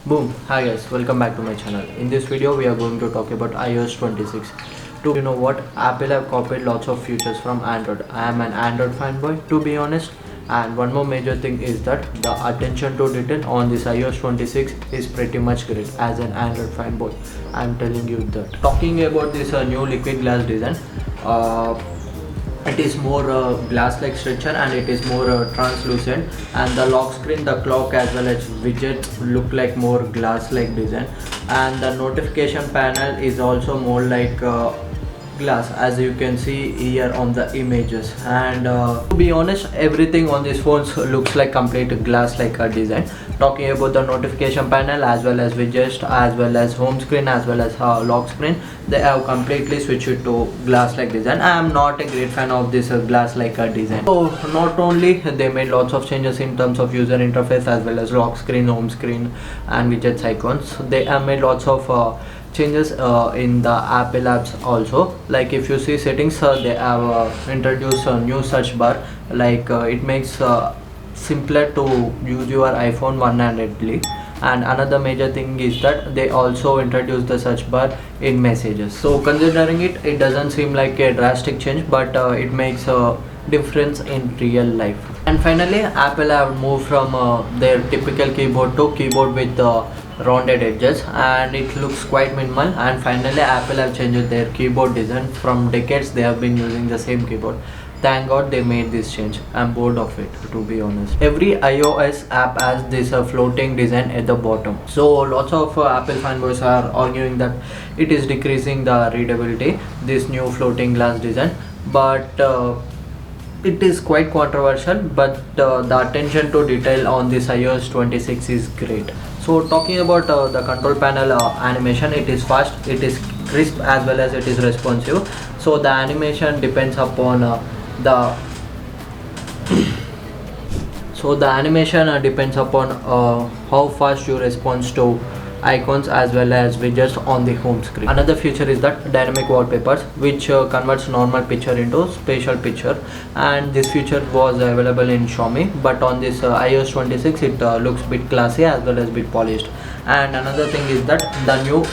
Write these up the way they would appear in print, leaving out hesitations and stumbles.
Boom! Hi guys, welcome back to my channel. In this video we are going to talk about iOS 26. To you know what, Apple have copied lots of features from Android. I am an Android fanboy to be honest, and one more major thing is that the attention to detail on this iOS 26 is pretty much great. As an Android fanboy, I am telling you that. Talking about this new liquid glass design, it is more glass like structure and it is more translucent, and the lock screen, the clock as well as widgets look like more glass like design, and the notification panel is also more like glass, as you can see here on the images. And to be honest, everything on these phones looks like complete glass like a design. Talking about the notification panel as well as widgets as well as home screen as well as lock screen, they have completely switched it to glass like design. I am not a great fan of this glass like design. So not only they made lots of changes in terms of user interface as well as lock screen, home screen and widgets icons, they have made lots of changes in the Apple apps also. Like if you see settings, they have introduced a new search bar, like it makes simpler to use your iPhone one-handedly. And another major thing is that they also introduced the search bar in messages. So considering it, it doesn't seem like a drastic change, but it makes a difference in real life. And finally, Apple have moved from their typical keyboard to keyboard with rounded edges, and it looks quite minimal. And finally, Apple have changed their keyboard design. From decades they have been using the same keyboard. Thank god they made this change. I'm bored of it, to be honest. Every iOS app has this floating design at the bottom, so lots of Apple fanboys are arguing that it is decreasing the readability, this new floating glass design. But it is quite controversial, but the attention to detail on this iOS 26 is great. So talking about the control panel animation, it is fast, it is crisp as well as it is responsive. So the animation depends upon the depends upon how fast you respond to icons as well as widgets on the home screen. Another feature is that dynamic wallpapers, which converts normal picture into spatial picture, and this feature was available in Xiaomi, but on this iOS 26 it looks bit classy as well as bit polished. And another thing is that the new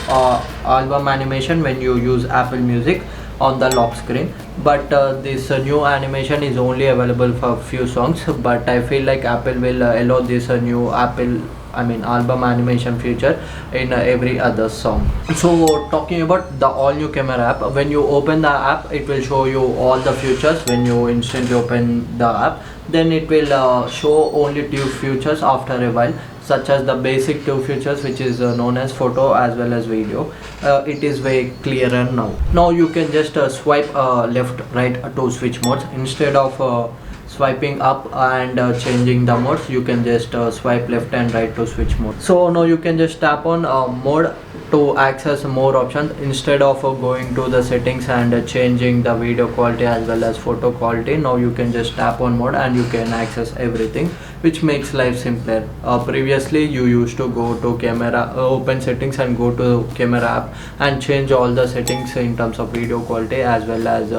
album animation when you use Apple Music on the lock screen, but this new animation is only available for few songs, but I feel like Apple will allow this new album animation feature in every other song. So talking about the all new camera app, when you open the app it will show you all the features. When you instantly open the app, then it will show only two features after a while, such as the basic two features, which is known as photo as well as video. It is way clearer now you can just swipe left right to switch modes. Instead of swiping up and changing the modes, you can just swipe left and right to switch mode. So now you can just tap on mode to access more options. Instead of going to the settings and changing the video quality as well as photo quality, now you can just tap on mode and you can access everything, which makes life simpler. Previously you used to go to camera, open settings and go to camera app and change all the settings in terms of video quality as well as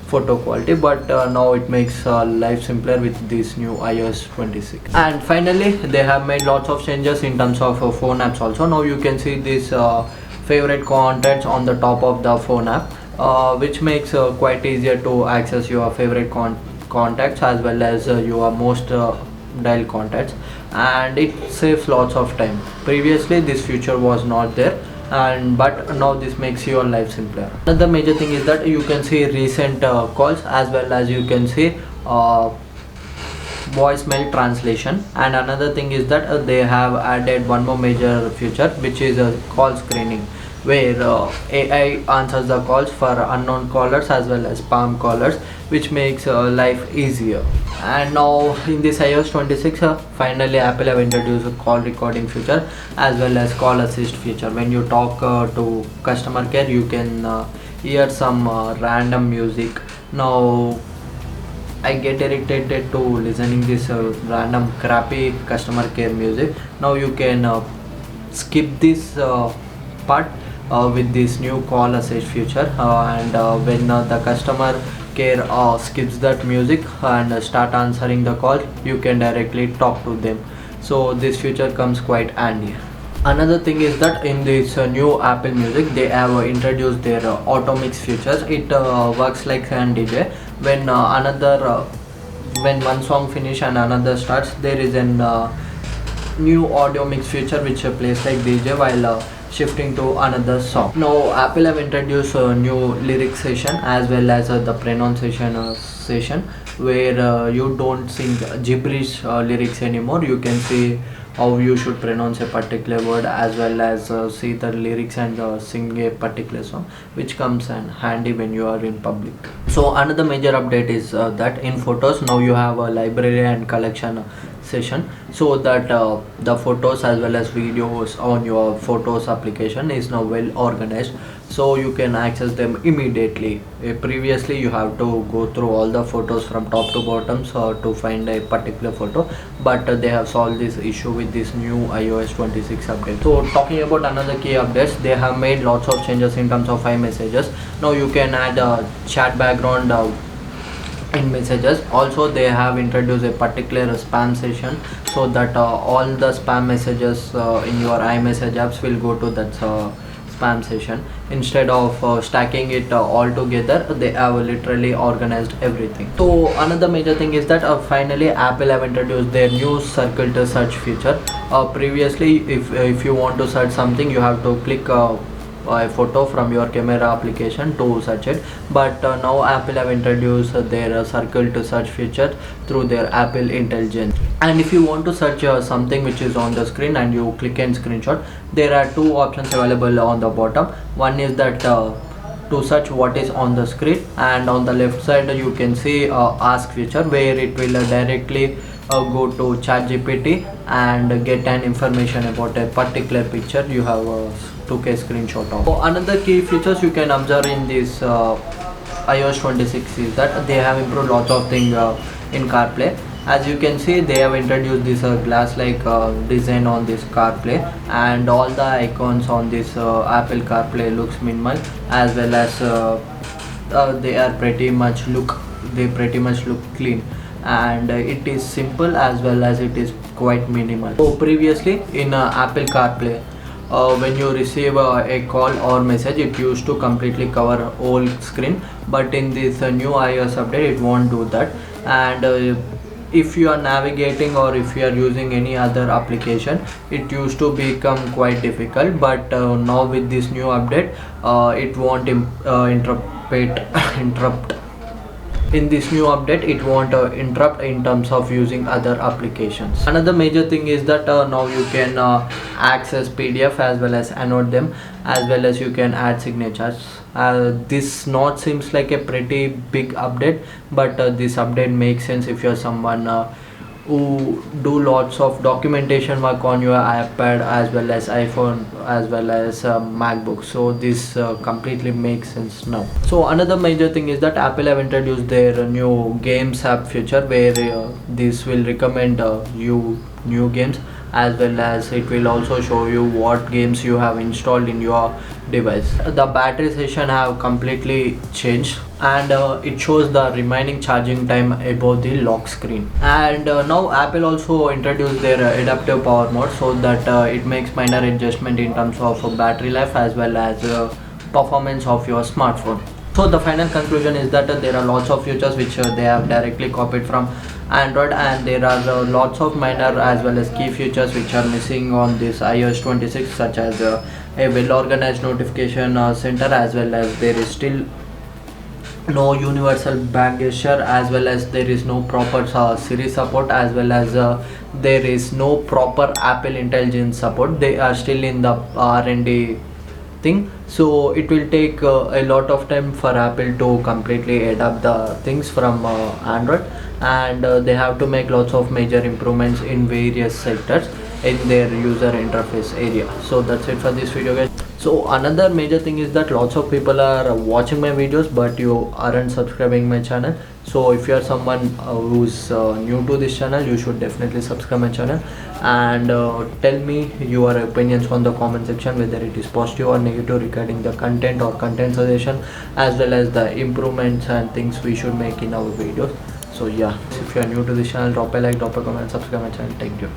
photo quality, but now it makes life simpler with this new iOS 26. And finally, they have made lots of changes in terms of phone apps also. Now you can see this favorite contacts on the top of the phone app, which makes quite easier to access your favorite contacts as well as your most dial contacts, and it saves lots of time. Previously this feature was not there, but now this makes your life simpler. Another major thing is that you can see recent calls as well as you can see voicemail translation. And another thing is that they have added one more major feature, which is call screening, where AI answers the calls for unknown callers as well as spam callers, which makes life easier. And now in this iOS 26, finally Apple have introduced a call recording feature as well as call assist feature. When you talk to customer care, you can hear some random music. Now I get irritated to listening this random crappy customer care music. Now you can skip this part with this new call assist feature, and when the customer care skips that music and start answering the call, you can directly talk to them. So this feature comes quite handy. Another thing is that in this new Apple Music, they have introduced their auto mix features. It works like an DJ. When when one song finish and another starts, there is an new audio mix feature which plays like DJ while shifting to another song. Now Apple have introduced a new lyric session as well as the pronunciation session, where you don't sing gibberish lyrics anymore. You can see how you should pronounce a particular word as well as see the lyrics and sing a particular song, which comes in handy when you are in public. So another major update is that in photos now you have a library and collection session, so that the photos as well as videos on your photos application is now well organized, so you can access them immediately. Previously you have to go through all the photos from top to bottom to find a particular photo, but they have solved this issue with this new iOS 26 update. So talking about another key updates, they have made lots of changes in terms of iMessages. Now you can add a chat background in messages. Also they have introduced a particular spam session, so that all the spam messages in your iMessage apps will go to that spam session. Instead of stacking it all together, they have literally organized everything. So another major thing is that finally Apple have introduced their new circle to search feature. Previously if you want to search something, you have to click a photo from your camera application to search it, but now Apple have introduced their circle to search feature through their Apple Intelligence. And if you want to search something which is on the screen and you click and screenshot, there are two options available on the bottom. One is that to search what is on the screen, and on the left side you can see ask feature, where it will directly go to ChatGPT and get an information about a particular picture you have took a screenshot of. So another key features you can observe in this iOS 26 is that they have improved lots of things in CarPlay. As you can see, they have introduced this glass like design on this CarPlay, and all the icons on this Apple CarPlay looks minimal, as well as they pretty much look clean, and it is simple as well as it is quite minimal. So previously in Apple CarPlay, when you receive a call or message, it used to completely cover whole screen, but in this new iOS update it won't do that. And if you are navigating or if you are using any other application, it used to become quite difficult, but now with this new update it won't interrupt. In this new update it won't interrupt in terms of using other applications. Another major thing is that now you can access PDF as well as annotate them, as well as you can add signatures. This not seems like a pretty big update, but this update makes sense if you're someone who do lots of documentation work on your iPad as well as iPhone as well as MacBook. So this completely makes sense now. So another major thing is that Apple have introduced their new games app feature, where this will recommend you new games, as well as it will also show you what games you have installed in your device. The battery session have completely changed, and it shows the remaining charging time above the lock screen. And now Apple also introduced their adaptive power mode, so that it makes minor adjustment in terms of battery life as well as performance of your smartphone. So the final conclusion is that there are lots of features which they have directly copied from Android, and there are lots of minor as well as key features which are missing on this iOS 26, such as a well organized notification center, as well as there is still no universal back gesture, as well as there is no proper Siri support, as well as there is no proper Apple Intelligence support. They are still in the R&D thing, so it will take a lot of time for Apple to completely adapt the things from Android, and they have to make lots of major improvements in various sectors in their user interface area. So that's it for this video, guys. So another major thing is that lots of people are watching my videos but you aren't subscribing my channel. So if you are someone who's new to this channel, you should definitely subscribe my channel, and tell me your opinions on the comment section, whether it is positive or negative regarding the content or content suggestion, as well as the improvements and things we should make in our videos. So yeah, if you are new to this channel, drop a like, drop a comment, subscribe my channel. Thank you.